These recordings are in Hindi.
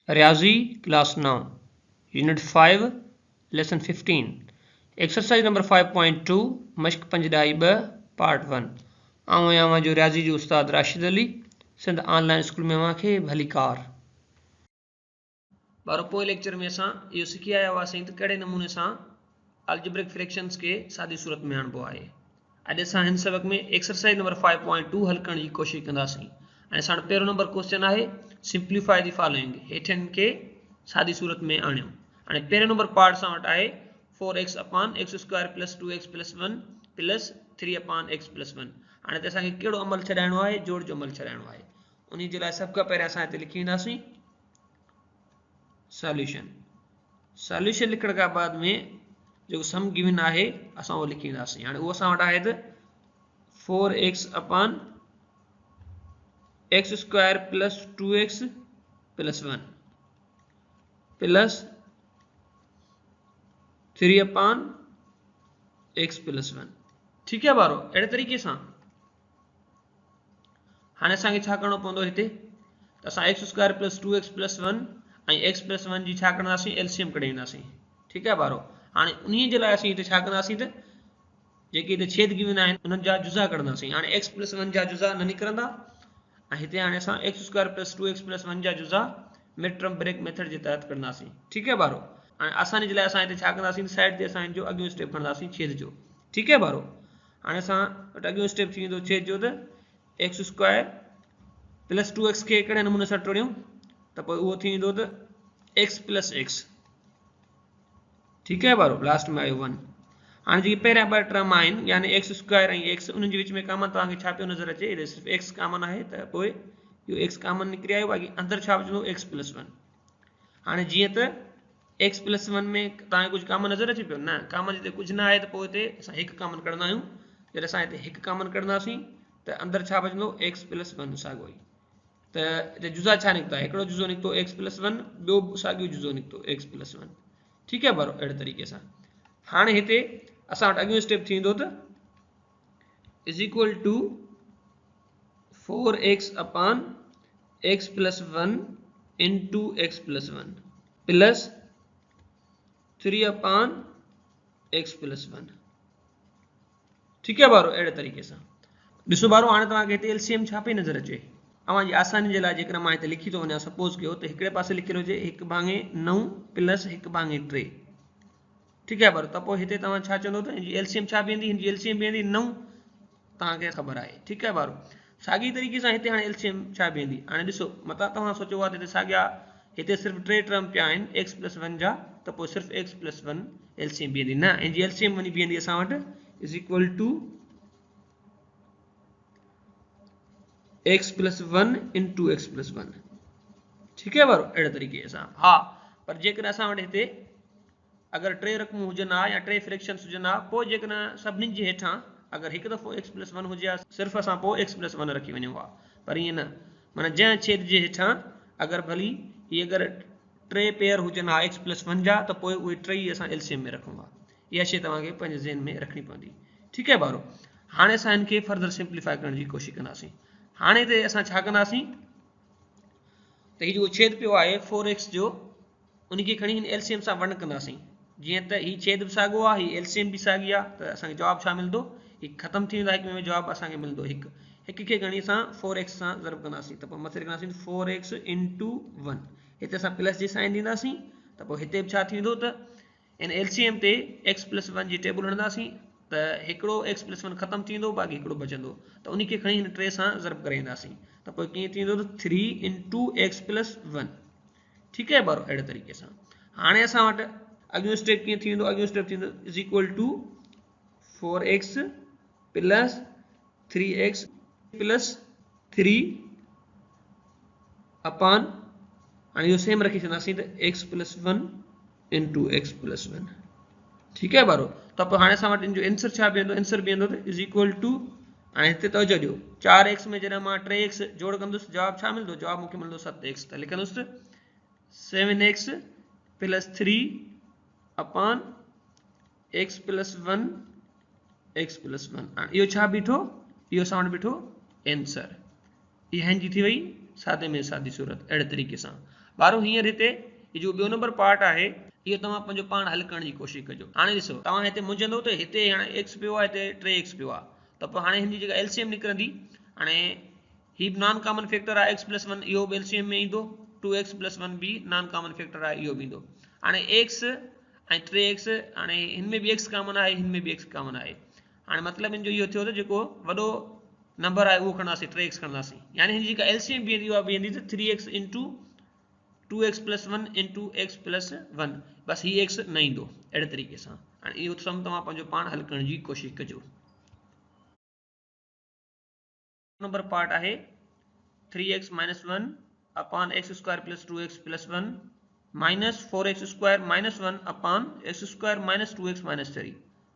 रियाजी class 9 unit 5 lesson 15 exercise number 5.2 मश्क पंजडाई 2 पार्ट 1 आवां जो रियाजी जो उस्ताद राशिद अली सिंध ऑनलाइन स्कूल में खे भली कार बारो पोइ लेक्चर में असां इहो सिखी आया हुआसीं त कहिड़े नमूने सां अलजेब्रिक फ्रैक्शंस खे सादी सूरत में आणबो आहे। अॼु असां हिन सबक में एक्सरसाइज नंबर 5.2 हल करण जी कोशिश कंदासीं। ऐं साण पहिरियों नंबर क्वेश्चन आहे सिंप्लीफाई दी फॉलोइंग, हेठिन खे सादी सूरत में आणियो। हाणे पहिरियों नंबर पार्ट सां वटि आहे 4x upon x square plus 2x plus 1 plus 3 upon x plus 1। हाणे त असांखे कहिड़ो अमल छॾाइणो आहे? जोड़ जो अमल छॾाइणो आहे। उन जे लाइ सभ खां पहिरियों असां हिते लिखी वेंदासीं सॉल्यूशन। सॉल्यूशन लिखण खां बाद में जो सम गिवन आहे असां वो लिखी वेंदासीं। हाणे उहो असां वटि आहे त 4x upon x square plus 2x plus 1 plus 3 upon x plus 1। ठीक है बारो, अड़े तरीके सां हाणे असांखे छा करणो पवंदो हिते त असां x square plus 2x plus 1 ऐं x प्लस 1 जी छा कंदासीं एलसीएम कढी वेंदासीं। ठीक है बारो, हाणे उन्हीअ जे लाइ असीं हिते छा कंदासीं त जेके हिते छेद गिवन आहिनि उन्हनि जा जुज़ा कढंदासीं। हाणे x प्लस 1 जा जुज़ा न निकिरंदा ऐं हिते हाणे असां x square plus 2x plus 1 जा जुज़ा मिड टर्म ब्रेक मेथड जे तहत कढंदासीं। ठीक है बारो, हाणे आसानी जे लाइ असां हिते छा कंदासीं साइड ते असां जो अॻियों स्टेप खणंदासीं छेद जो। ठीक है बारो, हाणे असां वटि अॻियों स्टेप थी वेंदो छेद जो त x स्क्वायर प्लस 2x के कड़े नमूने सां टोड़ियूं त पोइ उहो थी वेंदो त x प्लस x। ठीक है बारो, लास्ट में आयो 1। हाणे जेके पहिरियां ॿ टर्म आहिनि यानी x स्क्वायर ऐं x उन्हनि जे विच में कॉमन तव्हांखे छा पियो नज़र अचे, हेॾे सिर्फ़ु x कॉमन आहे त पोइ इहो x कॉमन निकिरी आयो, बाक़ी अंदरि छा बचंदो x प्लस 1। हाणे जीअं त x प्लस 1 में तव्हांखे कुझु कॉमन नज़र अचे पियो? न, कॉमन जिते कुझु न आहे त पोइ हिते असां हिकु कॉमन कढंदा आहियूं। जॾहिं असां हिते हिकु कॉमन कढंदासीं त अंदरि छा बचंदो x प्लस 1 साॻियो ई। त हिते जुज़ा छा निकिता? हिकिड़ो जुज़ो निकितो x प्लस 1, ॿियो साॻियो जुज़ो निकितो x प्लस 1। ठीक है बारो, अहिड़े तरीक़े सां हाणे हिते असां वटि अॻियों स्टेप थी वेंदो त is equal to 4x upon x plus 1 into x plus 1 plus 3 upon x plus 1। ठीक है बारो, अहिड़े तरीक़े सां ॾिसो बारो, हाणे तव्हांखे हिते एलसीएम छा पई नज़र अचे? अवां जी आसानी जे लाइ जेकर मां हिते लिखी थो वञा, सपोज कयो त हिकिड़े पासे लिखियलु हुजे 1 भाङे 9 प्लस 1 भाङे 3। ठीक है बारो, त पोइ हिते तव्हां छा चवंदो त हिनजी एलसीएम छा बीहंदी? हिनजी एलसीएम बीहंदी 9, तव्हांखे ख़बर आहे। ठीक है बारो, साॻी तरीक़े सां हिते हाणे एलसीएम छा बीहंदी? हाणे ॾिसो मतां तव्हां सोचो आहे त हिते साॻिया हिते सिर्फ़ु 3 टर्म पिया आहिनि x प्लस 1 जा, त पोइ सिर्फ़ु x प्लस 1 एलसीएम बीहंदी। न, हिनजी एलसीएम वञी बीहंदी असां वटि is equal to x plus 1 into x plus 1। ठीक है बारो, अहिड़े तरीक़े सां हा। पर जेकर असां वटि हिते अगर 3 रक़मूं हुजनि हा या 3 फ्रैक्शंस हुजनि हा, पोइ जेकर सभिनीनि जे हेठां अगर हिकु दफ़ो x प्लस 1 हुजे हा, सिर्फ़ु असां पोइ x प्लस 1 रखी वञूं हा। पर ईअं न, माना जंहिं छेद जे हेठां अगर भली ये अगर 3 पेयर हुजनि हा x प्लस 1 जा, त पोइ उहे 3 असां एलसीएम में रखूं हा। इहा शइ तव्हांखे पंहिंजे ज़हन में रखणी पवंदी। ठीक है बारो, हाणे असां हिन खे फर्दर सिंप्लीफाई करण जी कोशिश कंदासीं। हाणे हिते असां छा कंदासीं त हीउ जेको छेद पियो आहे 4x जो, उनखे खणी हिन एलसीएम सां वंड कंदासीं। जीअं त हीउ छेद बि साॻियो आहे, हीउ एलसीएम बि साॻी आहे, त असांखे जवाबु छा मिलंदो? हीउ ख़तमु थी वेंदो आहे, हिक में जवाबु असांखे मिलंदो हिकु। हिक खे खणी असां 4x सां ज़रब कंदासीं त पोइ मथे लिखंदासीं 4x इंटू 1। हिते असां प्लस जी साइन ॾींदासीं त पोइ हिते बि छा थींदो त इन एलसीएम ते x प्लस 1 जी टेबल हणंदासीं त हिकिड़ो x प्लस 1 ख़तमु थींदो, बाक़ी हिकिड़ो बचंदो, त उनखे खणी हिन 3 सां ज़रब करे ईंदासीं त पोइ कीअं थींदो त 3 इंटू x प्लस 1। ठीक है बारो, अहिड़े तरीक़े सां हाणे असां वटि अॻियों स्टेप कीअं थींदो? अॻियों स्टेप थींदो is equal to 4x plus 3x plus 3 upon, हाणे इहो सेम रखी छॾंदासीं त x plus 1 into x plus 1। ठीक है बारो, त पोइ हाणे असां वटि इन जो आंसर छा बीहंदो? आंसर बीहंदो त इज इक्वल टू, हाणे हिते तवजो ॾियो, 4x में जॾहिं मां 3x जोड़ कंदुसि जवाबु छा मिलंदो? जवाबु मूंखे मिलंदो 7x। त लिखंदुसि 7x plus 3 upon x plus 1 x plus 1। इहो छा बीठो? इहो असां वटि बीठो आंसर। इहा हिन जी थी वई सादे में सादी सूरत अड़े तरीक़े से बारो हींअर हिते जो ॿियो नंबर पार्ट है ये तव्हां पंहिंजो पाण हल करण जी कोशिश कजो। हाणे ॾिसो तव्हां हिते मुंझंदो त हिते हाणे x पियो आहे हिते 3x पियो आहे त पोइ हाणे हिन जी जेका एलसीएम निकिरंदी हाणे ही नॉन कॉमन फैक्टर आहे x + 1 इहो बि एलसीएम में ईंदो 2x + 1 बि नॉन कॉमन फैक्टर आहे इहो बि ईंदो। हाणे x ऐं 3x हाणे हिन में बि x कॉमन आहे हिन में बि x कॉमन आहे। हाणे मतिलबु हिन जो इहो थियो त जेको वॾो नंबर आहे उहो खणंदासीं 3x खणंदासीं यानी हिन जी जेका एलसीएम बीहंदी उहा बीहंदी त 3x × 2x + 1 × x + 1 बस ही x न ईंदो अड़े तरीक़े सां। हाणे इहो सम तव्हां पंहिंजो पाण हल करण जी कोशिश कजो। नंबर पार्ट आहे 3x - 1 / x² + 2x + 1 - 4x² - 1 / x² - 2x - 3।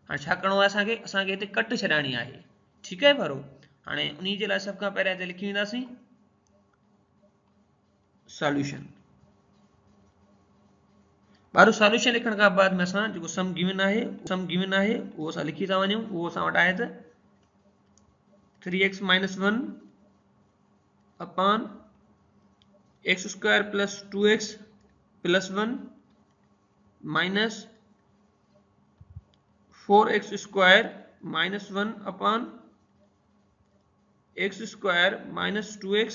हाणे छा करिणो आहे असांखे हिते कट छॾाइणी आहे ठीकु आहे वारो। हाणे उन जे लाइ सभ खां पहिरियों हिते लिखी वेंदासीं सॉल्यूशन। बारो सॉल्यूशन लिखण खां बाद में असां जेको सम गिवन आहे उहो असां लिखी था वञूं। उहो असां वटि आहे त 3x - 1 / x² + 2x + 1 - 4x² - 1 / x² - 2x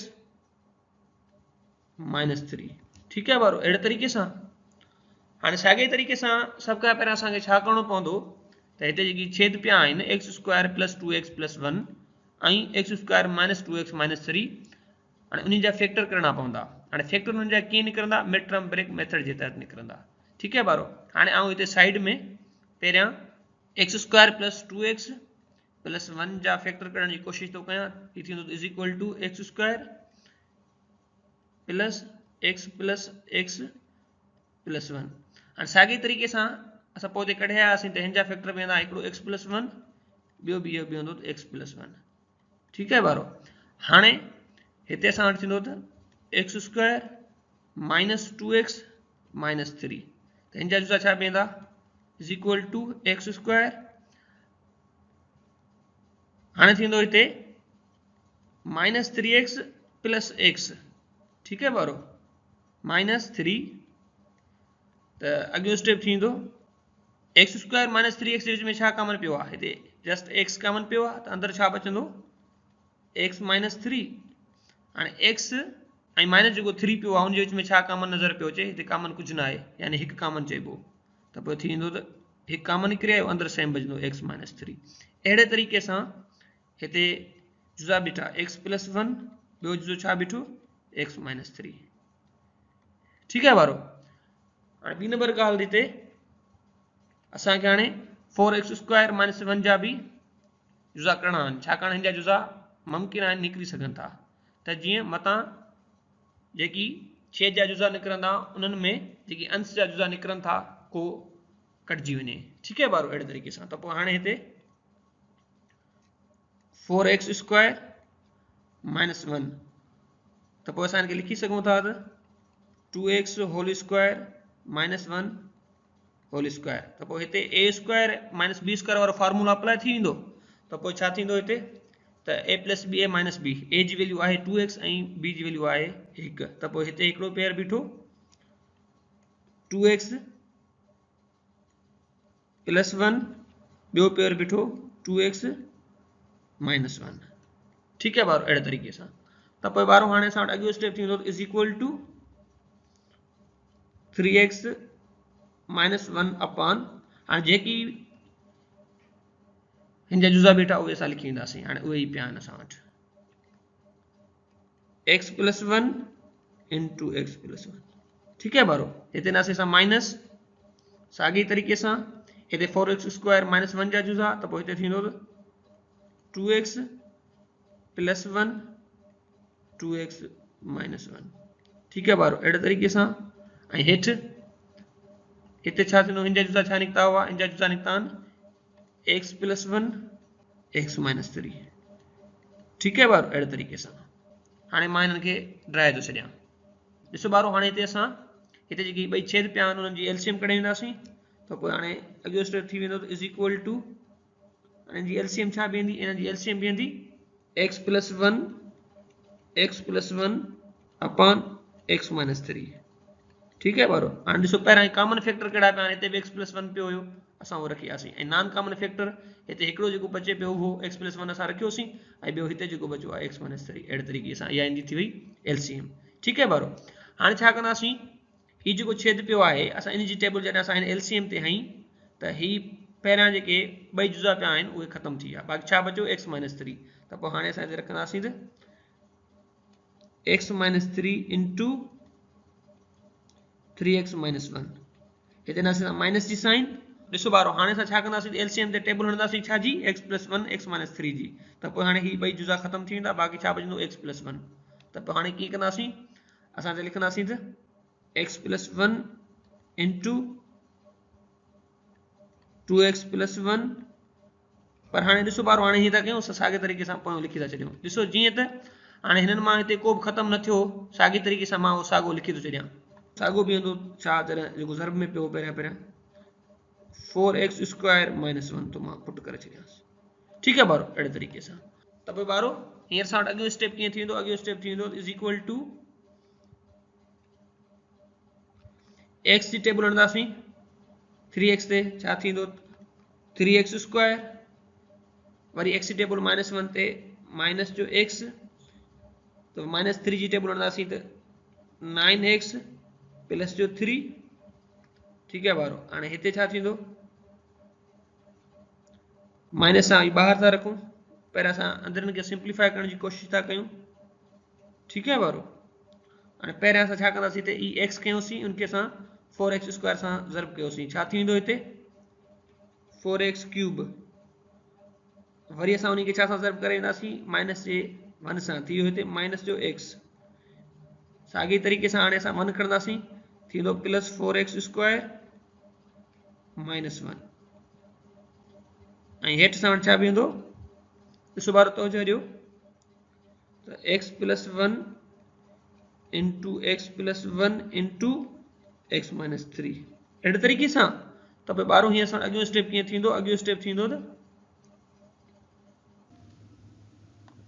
- 3 ठीकु आहे वारो अहिड़े तरीक़े सां। हाणे साॻे तरीक़े सां सभ खां पहिरियों असांखे छा करिणो पवंदो त हिते जेकी छेद पिया आहिनि x² + 2x + 1 ऐं x² - 2x - 3 हाणे उन जा फैक्टर करणा पवंदा। हाणे फैक्टर उन्हनि जा कीअं निकिरंदा मिड-टर्म ब्रेक मेथड जे तहत निकिरंदा ठीकु आहे वारो। हाणे आउं हिते साइड में पहिरियां x² + 2x + 1 जा फैक्टर करण जी कोशिश थो कयां। हीअ थींदो = x² + x + x + 1। हाणे साॻे तरीक़े सां असां पोइ हिते कढिया हुआसीं त हिन जा फैक्टर वेंदा हिकिड़ो x + 1 ॿियो बि इहो बीहंदो त x + 1 ठीकु आहे वारो। हाणे हिते असां वटि थींदो त x² - 2x - 3 त हिन जा जुज़ा छा बीहंदा = x²। हाणे थींदो हिते -3x + x ठीकु आहे वारो -3 त अॻियो स्टेप थींदो x² - 3x जे विच में छा कॉमन पियो आहे हिते जस्ट x कॉमन पियो आहे त अंदरि छा बचंदो x - 3। हाणे x ऐं माइनस जेको 3 पियो आहे हुन जे विच में छा कॉमन नज़र पियो अचे हिते कॉमन कुझु न आहे यानी हिकु कॉमन चइबो त पोइ थींदो त हिकु कॉमन निकिरे अंदरि सेम बचंदो x - 3। अहिड़े तरीक़े सां हिते जुज़ा बीठा x + 1 ॿियो जुज़ो छा बीठो x - 3 ठीकु आहे वारो। हाणे ॿी नंबर ॻाल्हि हिते असांखे हाणे 4x² - 1 जा बि जुज़ा करणा आहिनि छाकाणि हिन जा जुज़ा मुमकिन आहिनि निकिरी सघनि था त जीअं मतां जेकी छेद जा जुज़ा निकिरंदा उन्हनि में जेकी अंश जा जुज़ा निकिरनि था को कटिजी वञे ठीकु आहे वारो अहिड़े तरीक़े सां। त पोइ हाणे हिते 4x² - 1 त पोइ असां हिनखे लिखी सघूं था त 2x² - 1 होल स्क्वायर त पोइ हिते a² - b² वारो फार्मूला अप्लाई थी वेंदो त पोइ छा थींदो हिते त a + ba - b a जी वैल्यू आहे 2x ऐं b जी वैल्यू आहे 1 त पोइ हिते हिकिड़ो पेयर बीठो 2x + 1 ॿियो पेयर बीठो 2x - 1 ठीकु आहे वारो अहिड़े तरीक़े सां। त पोइ वारो हाणे असां वटि अॻियो स्टेप थींदो = 3x - 1 / हाणे जेकी हिन जा जुज़ा बीठा उहे असां लिखी वेंदासीं। हाणे उहे ई पिया आहिनि असां वटि x + 1 × x + 1 ठीकु आहे वारो। हिते नासे असां माइनस साॻी तरीक़े सां हिते 4x² - 1 जा जुज़ा त पोइ हिते थींदो त 2x + 1 2x - 1 ठीकु आहे वारो अहिड़े तरीक़े सां। ऐं हेठि हिते छा थींदो हिन जा जुज़ा छा निकिता हुआ हिन जा जुज़ा निकिता आहिनि x + 1 x - 3 ठीकु आहे वारो अहिड़े तरीक़े सां। हाणे मां हिननि खे ड्राए थो छॾियां ॾिसो ॿारो। हाणे हिते असां हिते जेकी ॿई छेद पिया आहिनि उन्हनि जी एलसीएम कढी वेंदासीं त पोइ हाणे अॻियो स्टेप थी वेंदो त = हिन जी एलसीएम छा बीहंदी हिन जी एलसीएम बीहंदी x + 1 x + 1 upon x minus 3। ठीक है बारो। हाणे ॾिसो पहिरां कॉमन फैक्टर कहिड़ा पिया आहिनि, हिते बि x+1 पियो हुयो, असां उहो रखियासीं, ऐं नॉन कॉमन फैक्टर हिते हिकिड़ो जेको बचे पियो उहो x+1 असां रखियोसीं, ऐं ॿियो हिते जेको बचियो आहे x माइनस 3। अहिड़े तरीक़े सां इहा ईंदी थी वई LCM। ठीकु है बारो। हाणे छा कंदासीं, हीउ जेको छेद पियो आहे असां इन जी टेबल जॾहिं असां हिन LCM ते हई त ही पहिरियां जेके ॿई जुज़ा पिया आहिनि उहे ख़तमु थी विया, बाक़ी छा बचियो x माइनस 3। त पोइ हाणे असां हिते रखंदासीं त x minus 3 into 3x minus 1, हिते न माइनस जी साइन। ॾिसो बारो, हाणे असां छा कंदासीं, LCM ते टेबल हणंदासीं छा जी, x+1 x माइनस 3 जी। त पोइ हाणे ही ॿई जुज़ा ख़तमु थी वेंदा, बाक़ी छा बचंदो x+1। त पोइ हाणे कीअं कंदासीं, असां हिते लिखंदासीं त x+1 इंटू 2x+1। पर हाणे ॾिसो बारो, हाणे हीअं था कयूं असां साॻे तरीक़े सां पोयों लिखी था छॾियूं। ॾिसो जीअं त हाणे हिननि मां हिते को बि ख़तमु न थियो, साॻी तरीक़े सां मां उहो साॻियो लिखी थो छॾियां। साॻियो बीहंदो छा, जॾहिं जेको ज़र्ब में पियो पहिरियां 4x² माइनस 1 तो मां पुट करे छॾियांसि। ठीकु है बारो, अहिड़े तरीक़े सां। त पोइ बारो हींअर सां वटि अॻियो स्टेप कीअं थी वेंदो, अॻियो स्टेप थी वेंदो इज़ इक्वल टू x जी टेबल हणंदासीं 3x ते, छा थींदो 3x², वरी x जी टेबल माइनस 1 ते माइनस जो x, तो माइनस 3 जी टेबल हणंदासीं त 9x प्लस जो 3। ठीक है बारो। हाणे हिते छा थींदो, माइनस सां ॿाहिरि था रखूं, पहिरियां असां अंदरनि खे सिंप्लीफाई करण जी कोशिशि था कयूं। ठीक है बारो। हाणे पहिरियां असां छा कंदासीं, हिते ई x कयोसीं, उनखे असां 4x² सां ज़र्ब कयोसीं, छा थी वेंदो हिते 4x³। वरी असां उनखे छा सां ज़र्ब करे वेंदासीं, माइनस जे 1 सां, थी वियो हिते माइनस जो x। साॻी तरीक़े सां हाणे असां 1 खणंदासीं, थींदो प्लस 4x² माइनस 1, ऐं हेठि सां छा बीहंदो, ॾिसो बारो तवजो ॾियो, त x+1 into x+1 into x minus 3, अहिड़े तरीक़े सां। त पोइ बारो हीअं असां अॻियो स्टेप कीअं थींदो, अॻियो स्टेप थींदो त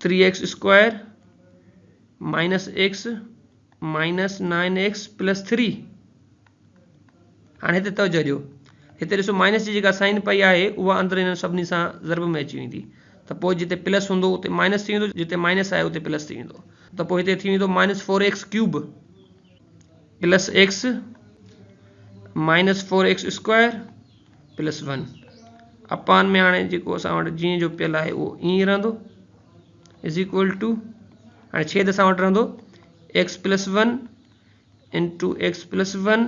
3x² minus x minus 9x plus 3। हाणे हिते तवजो ॾियो, हिते ॾिसो माइनस जी जेका साइन पई आहे उहा अंदरि हिन सभिनी सां ज़र्ब में अची वेंदी, त पोइ जिते प्लस हूंदो उते माइनस थी वेंदो, जिते माइनस आहे उते प्लस थी वेंदो। त पोइ हिते थी वेंदो minus 4x³ plus x minus 4x² plus 1 अपान में हाणे जेको असां वटि जीअं जो पियल आहे उहो ईअं रहंदो इज़ इक्वल टू, हाणे छेद असां वटि रहंदो x+1 into x+1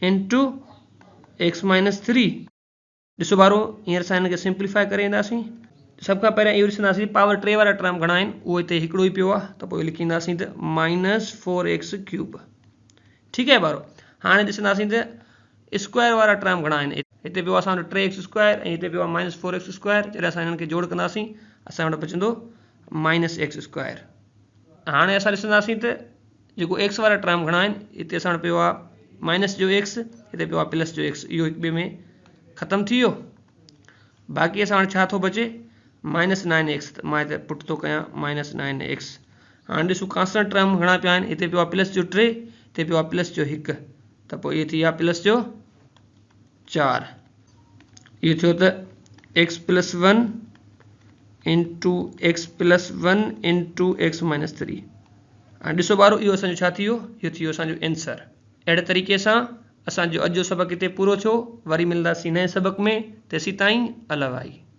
into x minus 3। ॾिसो बारो, हींअर असां हिनखे सिंप्लीफाई करे वेंदासीं। सभ खां पहिरियां इहो ॾिसंदासीं पावर 3 वारा टर्म घणा आहिनि, उहो हिते हिकिड़ो ई पियो आहे, त पोइ लिखींदासीं त माइनस 4x³। ठीकु है बारो। हाणे ॾिसंदासीं त स्क्वायर वारा टर्म घणा आहिनि, हिते पियो आहे असां वटि 3x² ऐं हिते पियो आहे माइनस 4x²। जॾहिं असां हिननि खे जोड़ कंदासीं असां वटि बचंदो माइनस x²। हाणे असां ॾिसंदासीं त जेको x वारा टर्म घणा आहिनि, हिते असां वटि पियो आहे माइनस जो x, हिते पियो आहे प्लस जो x, इहो हिक ॿिए में ख़तमु थी वियो। बाक़ी असां वटि छा थो बचे माइनस 9x, त मां हिते पुट थो कयां माइनस 9x। हाणे ॾिसूं कांस्टेंट टर्म घणा पिया आहिनि, हिते पियो आहे प्लस जो 3, हिते पियो आहे प्लस जो 1, त पोइ इहे थी विया प्लस जो 4। इहो थियो त x+1 into x+1 into x minus 3। हाणे ॾिसो बारो, इहो असांजो छा थी वियो, इहो थी वियो असांजो आंसर। अहिड़े तरीक़े सां असांजो अॼु जो सबक़ हिते पूरो थियो। वरी मिलंदासीं नए सबक़ में, तेसीं ताईं अलविदा।